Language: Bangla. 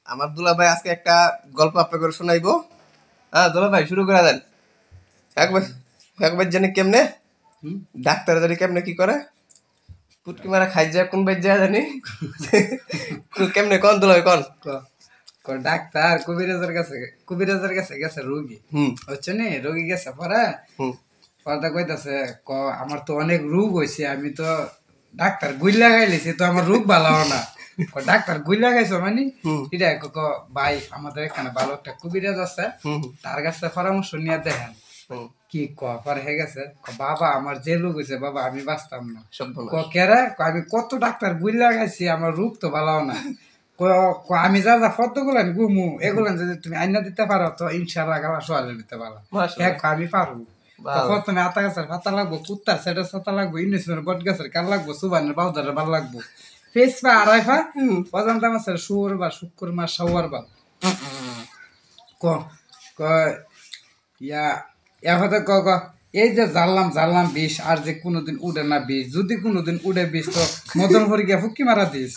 আমার দুলা ভাই আজকে একটা গল্প আপনাকে শোনাইবো। হ্যাঁ দুলা ভাই শুরু করে দেন। একবার একবার জানি কেমনে ডাক্তার জানি কেমনে কি করে পুটকি মারা খাই যায় কোন বাইর যায় জানি কেমনে কন দুলা ভাই কন। ডাক্তার কবিরাজের কাছে গেছে রোগী হচ্ছে নি রোগী গেছে পরে পর্দা কইতাছে আমার তো অনেক রোগ হয়েছে আমি তো ডাক্তার গুইলা খাইলেছি তো আমার রোগ ভালো না ডাক্তার গুইলা খাইছো মানে এটা ভাই আমাদের এখানে ভালো একটা কবিরাজ আছে তার কাছে পরামর্শ নিয়ে দেখেন কি পরে হয়ে গেছে বাবা আমার যে রোগ হয়েছে বাবা আমি বাঁচতাম না কেরা আমি কত ডাক্তার গুইলা খাইছি আমার রোগ তো ভালো না আমি যা যা ফটো গুলান গুমু এগুলান যদি তুমি আইনা দিতে পারো তো ইনশাআল্লাহ গালা সোয়ালে দিতে পারো আমি পারবো প্রথমে আতা গাছের পাতা লাগবো কুত্তার সেটের ছাতা লাগবো ইউনিসের বট গাছের কার লাগবো সুবানের বাউদারের বার লাগবো ফেস পা আড়াই পা অজান্তা মাছের শুয়োর বা শুক্র মাস সাওয়ার বা ক ক ইয়া এখন ক এই যে জানলাম বিষ আর যে কোনোদিন উড়ে না বিষ যদি কোনোদিন উড়ে বিষ তো মদন ভরি গিয়া ফুকি মারা দিস